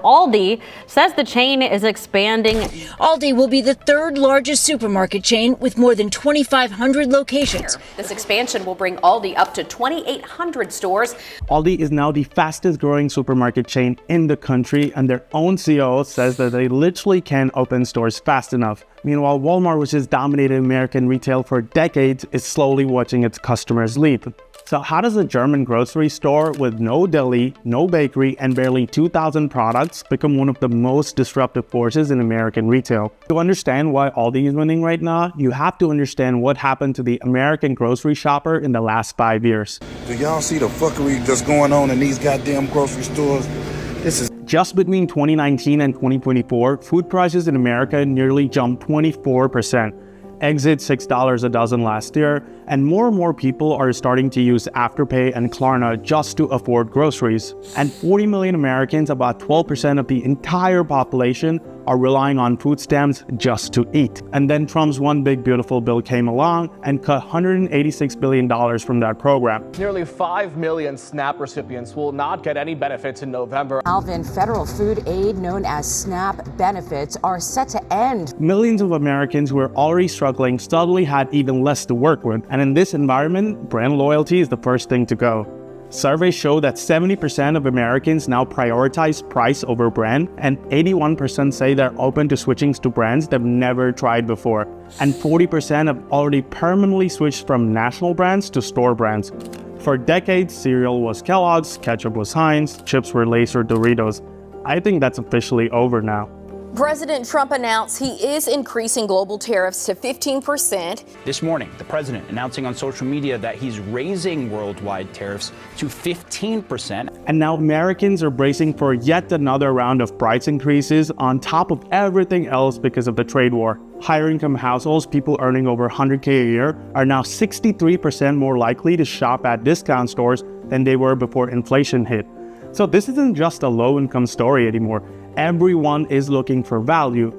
Aldi says the chain is expanding. Aldi will be the third largest supermarket chain with more than 2,500 locations. This expansion will bring Aldi up to 2,800 stores. Aldi is now the fastest growing supermarket chain in the country, and their own CEO says that they literally can't open stores fast enough. Meanwhile, Walmart, which has dominated American retail for decades, is slowly watching its customers leave. So how does a German grocery store with no deli, no bakery, and barely 2,000 products become one of the most disruptive forces in American retail? To understand why Aldi is winning right now, you have to understand what happened to the American grocery shopper in the last 5 years. Do y'all see the fuckery that's going on in these goddamn grocery stores? This is just between 2019 and 2024, food prices in America nearly jumped 24%. Exit $6 a dozen last year, and more people are starting to use Afterpay and Klarna just to afford groceries. And 40 million Americans, about 12% of the entire population, are relying on food stamps just to eat. And then Trump's One Big Beautiful Bill came along and cut $186 billion from that program. Nearly 5 million SNAP recipients will not get any benefits in November. Alvin, federal food aid known as SNAP benefits are set to end. Millions of Americans who were already struggling suddenly had even less to work with. And in this environment, brand loyalty is the first thing to go. Surveys show that 70% of Americans now prioritize price over brand, and 81% say they're open to switching to brands they've never tried before. And 40% have already permanently switched from national brands to store brands. For decades, cereal was Kellogg's, ketchup was Heinz, chips were Lay's or Doritos. I think that's officially over now. President Trump announced he is increasing global tariffs to 15%. This morning, the president announcing on social media that he's raising worldwide tariffs to 15%. And now Americans are bracing for yet another round of price increases on top of everything else because of the trade war. Higher income households, people earning over $100K a year, are now 63% more likely to shop at discount stores than they were before inflation hit. So this isn't just a low-income story anymore. Everyone is looking for value,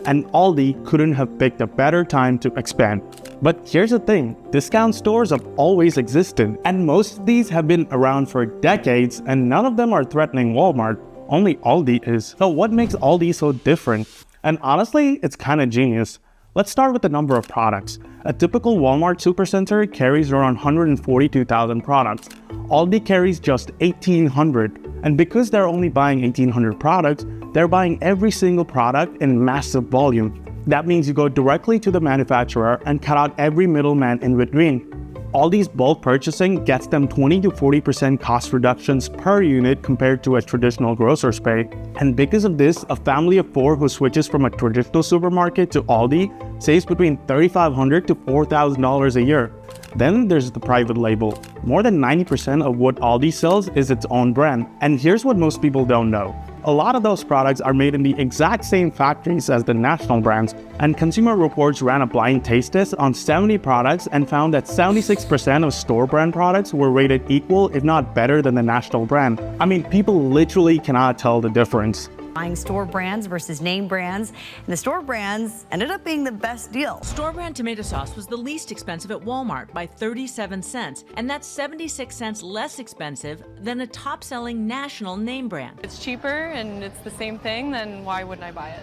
and Aldi couldn't have picked a better time to expand. But here's the thing, discount stores have always existed, and most of these have been around for decades, and none of them are threatening Walmart. Only Aldi is. So what makes Aldi so different? And honestly, it's kind of genius. Let's start with the number of products. A typical Walmart supercenter carries around 142,000 products. Aldi carries just 1,800. And because they're only buying 1,800 products, they're buying every single product in massive volume. That means you go directly to the manufacturer and cut out every middleman in between. Aldi's bulk purchasing gets them 20 to 40% cost reductions per unit compared to a traditional grocer's pay. And because of this, a family of 4 who switches from a traditional supermarket to Aldi saves between $3,500 to $4,000 a year. Then there's the private label. More than 90% of what Aldi sells is its own brand. And here's what most people don't know. A lot of those products are made in the exact same factories as the national brands, and Consumer Reports ran a blind taste test on 70 products and found that 76% of store brand products were rated equal, if not better, than the national brand. I mean, people literally cannot tell the difference. Buying store brands versus name brands, and the store brands ended up being the best deal. Store brand tomato sauce was the least expensive at Walmart by 37 cents, and that's 76 cents less expensive than a top-selling national name brand. It's cheaper and it's the same thing, then why wouldn't I buy it?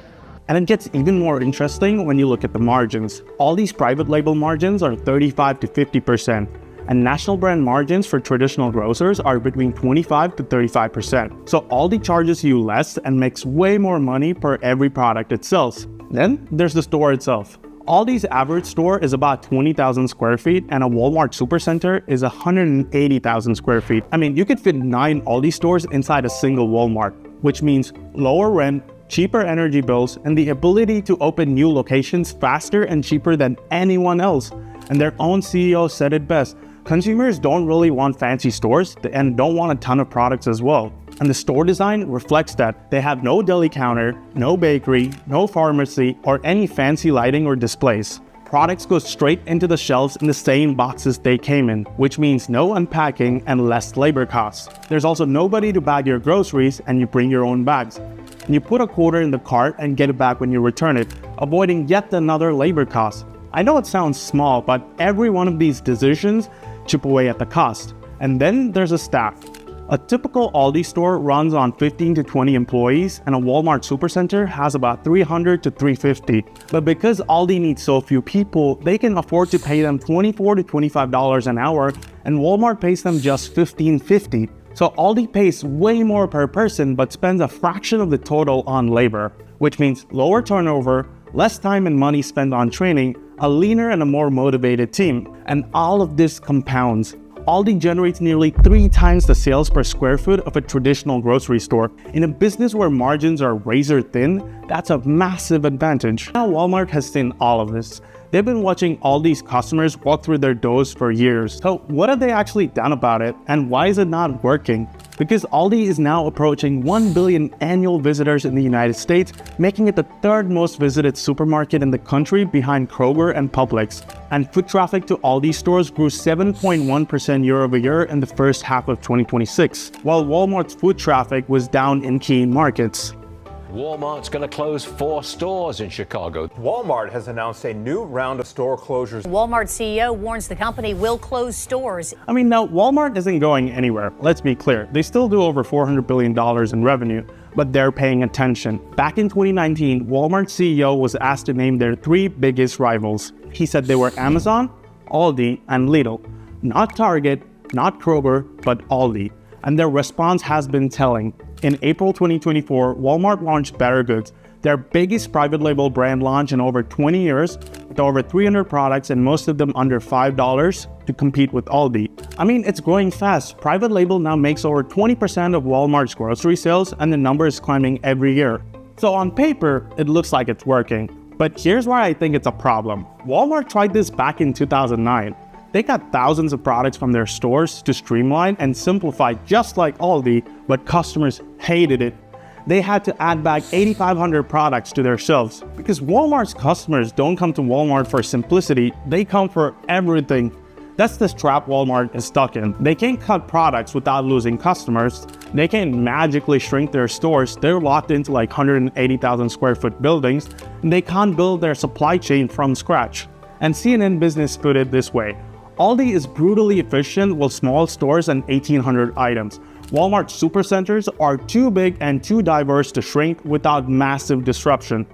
And it gets even more interesting when you look at the margins. All these private label margins are 35 to 50%. And national brand margins for traditional grocers are between 25 to 35%. So Aldi charges you less and makes way more money per every product it sells. Then there's the store itself. Aldi's average store is about 20,000 square feet, and a Walmart supercenter is 180,000 square feet. I mean, you could fit 9 Aldi stores inside a single Walmart, which means lower rent, cheaper energy bills, and the ability to open new locations faster and cheaper than anyone else. And their own CEO said it best. Consumers don't really want fancy stores and don't want a ton of products as well. And the store design reflects that. They have no deli counter, no bakery, no pharmacy, or any fancy lighting or displays. Products go straight into the shelves in the same boxes they came in, which means no unpacking and less labor costs. There's also nobody to bag your groceries, and you bring your own bags. And you put a quarter in the cart and get it back when you return it, avoiding yet another labor cost. I know it sounds small, but every one of these decisions chip away at the cost. And then there's a staff. A typical Aldi store runs on 15 to 20 employees, and a Walmart supercenter has about 300 to 350. But because Aldi needs so few people, they can afford to pay them $24 to $25 an hour, and Walmart pays them just $15.50. So Aldi pays way more per person but spends a fraction of the total on labor, which means lower turnover, less time and money spent on training, a leaner and a more motivated team. And all of this compounds. Aldi generates nearly 3 times the sales per square foot of a traditional grocery store. In a business where margins are razor thin, that's a massive advantage. Now Walmart has seen all of this. They've been watching Aldi's customers walk through their doors for years. So what have they actually done about it, and why is it not working? Because Aldi is now approaching 1 billion annual visitors in the United States, making it the 3rd most visited supermarket in the country behind Kroger and Publix. And foot traffic to Aldi stores grew 7.1% year over year in the first half of 2026, while Walmart's foot traffic was down in key markets. Walmart's going to close 4 stores in Chicago. Walmart has announced a new round of store closures. Walmart CEO warns the company will close stores. I mean, now Walmart isn't going anywhere. Let's be clear. They still do over $400 billion in revenue, but they're paying attention. Back in 2019, Walmart CEO was asked to name their 3 biggest rivals. He said they were Amazon, Aldi, and Lidl. Not Target, not Kroger, but Aldi. And their response has been telling. In April 2024, Walmart launched Better Goods, their biggest private label brand launch in over 20 years, with over 300 products and most of them under $5 to compete with Aldi. I mean, it's growing fast. Private label now makes over 20% of Walmart's grocery sales, and the number is climbing every year. So on paper, it looks like it's working. But here's why I think it's a problem. Walmart tried this back in 2009. They got thousands of products from their stores to streamline and simplify just like Aldi, but customers hated it. They had to add back 8,500 products to their shelves because Walmart's customers don't come to Walmart for simplicity, they come for everything. That's the trap Walmart is stuck in. They can't cut products without losing customers. They can't magically shrink their stores. They're locked into like 180,000 square foot buildings, and they can't build their supply chain from scratch. And CNN Business put it this way: Aldi is brutally efficient with small stores and 1,800 items. Walmart supercenters are too big and too diverse to shrink without massive disruption.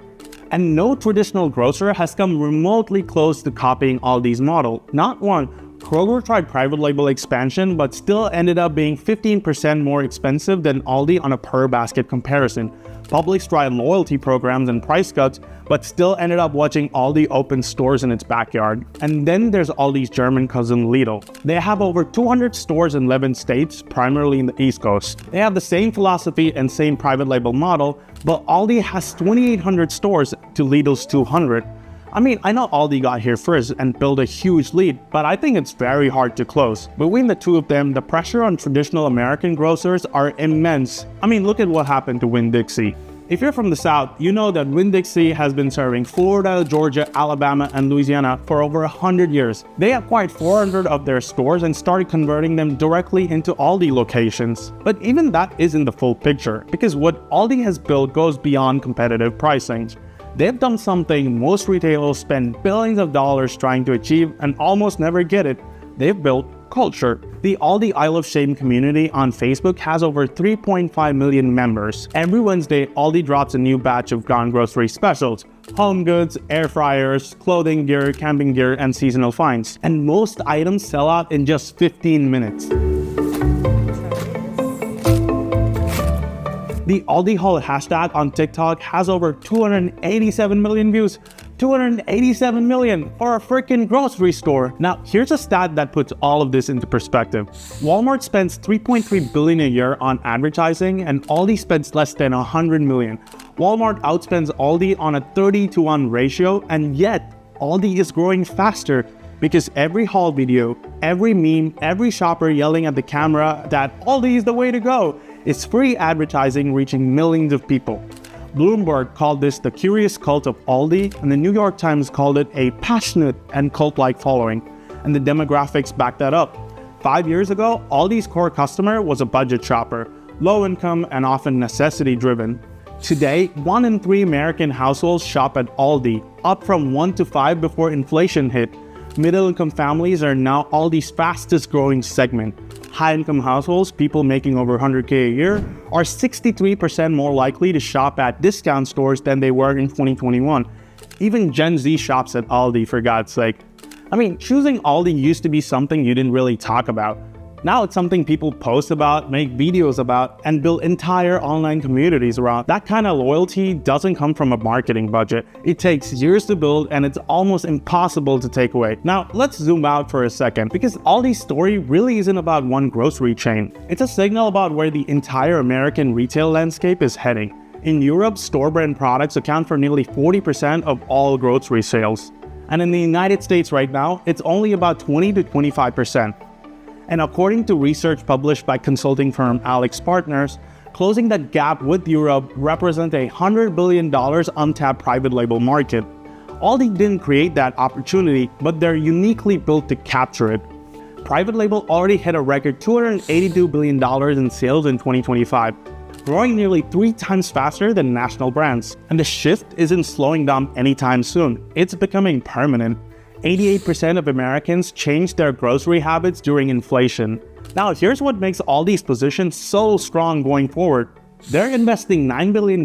And no traditional grocer has come remotely close to copying Aldi's model. Not one. Kroger tried private label expansion but still ended up being 15% more expensive than Aldi on a per basket comparison. Publix tried loyalty programs and price cuts, but still ended up watching Aldi open stores in its backyard. And then there's Aldi's German cousin Lidl. They have over 200 stores in 11 states, primarily in the East Coast. They have the same philosophy and same private label model, but Aldi has 2,800 stores to Lidl's 200. I mean, I know Aldi got here first and built a huge lead, but I think it's very hard to close. Between the two of them, the pressure on traditional American grocers are immense. I mean, look at what happened to Winn-Dixie. If you're from the South, you know that Winn-Dixie has been serving Florida, Georgia, Alabama, and Louisiana for over 100 years. They acquired 400 of their stores and started converting them directly into Aldi locations. But even that isn't the full picture, because what Aldi has built goes beyond competitive pricing. They've done something most retailers spend billions of dollars trying to achieve and almost never get it. They've built culture. The Aldi I Love Shame community on Facebook has over 3.5 million members. Every Wednesday, Aldi drops a new batch of Gone Grocery specials: home goods, air fryers, clothing gear, camping gear, and seasonal finds. And most items sell out in just 15 minutes. The Aldi Haul hashtag on TikTok has over 287 million views. 287 million for a freaking grocery store. Now, here's a stat that puts all of this into perspective. Walmart spends $3.3 billion a year on advertising, and Aldi spends less than $100 million. Walmart outspends Aldi on a 30-to-1 ratio, and yet Aldi is growing faster because every haul video, every meme, every shopper yelling at the camera that Aldi is the way to go is free advertising reaching millions of people. Bloomberg called this the curious cult of Aldi, and the New York Times called it a passionate and cult-like following, and the demographics back that up. 5 years ago, Aldi's core customer was a budget shopper, low income and often necessity-driven. Today, 1 in 3 American households shop at Aldi, up from 1 to 5 before inflation hit. Middle-income families are now Aldi's fastest-growing segment. high-income households, people making over 100K a year, are 63% more likely to shop at discount stores than they were in 2021. Even Gen Z shops at Aldi, for God's sake. I mean, choosing Aldi used to be something you didn't really talk about. Now it's something people post about, make videos about, and build entire online communities around. That kind of loyalty doesn't come from a marketing budget. It takes years to build, and it's almost impossible to take away. Now, let's zoom out for a second, because Aldi's story really isn't about one grocery chain. It's a signal about where the entire American retail landscape is heading. In Europe, store brand products account for nearly 40% of all grocery sales. And in the United States right now, it's only about 20 to 25%. And according to research published by consulting firm AlixPartners, closing that gap with Europe represents a $100 billion untapped private label market. Aldi didn't create that opportunity, but they're uniquely built to capture it. Private label already hit a record $282 billion in sales in 2025, growing nearly 3 times faster than national brands. And the shift isn't slowing down anytime soon. It's becoming permanent. 88% of Americans changed their grocery habits during inflation. Now, here's what makes Aldi's position so strong going forward. They're investing $9 billion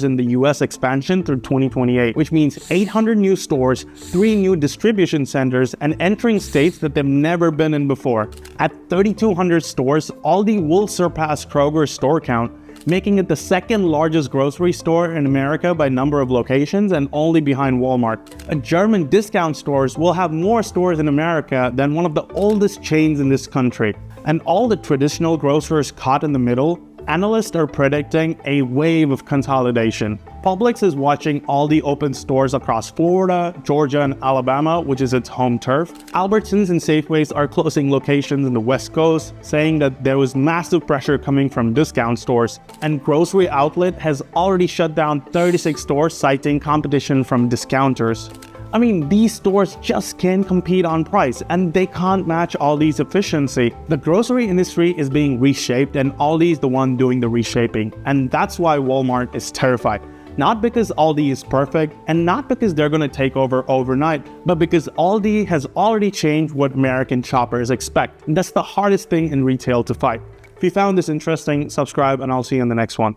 in the US expansion through 2028, which means 800 new stores, 3 new distribution centers, and entering states that they've never been in before. At 3,200 stores, Aldi will surpass Kroger's store count, making it the second largest grocery store in America by number of locations and only behind Walmart. German discount stores will have more stores in America than one of the oldest chains in this country. And all the traditional grocers caught in the middle, analysts are predicting a wave of consolidation. Publix is watching Aldi open stores across Florida, Georgia, and Alabama, which is its home turf. Albertsons and Safeways are closing locations in the West Coast, saying that there was massive pressure coming from discount stores. And Grocery Outlet has already shut down 36 stores, citing competition from discounters. I mean, these stores just can't compete on price, and they can't match Aldi's efficiency. The grocery industry is being reshaped, and Aldi is the one doing the reshaping. And that's why Walmart is terrified. Not because Aldi is perfect, and not because they're going to take over overnight, but because Aldi has already changed what American shoppers expect. And that's the hardest thing in retail to fight. If you found this interesting, subscribe, and I'll see you in the next one.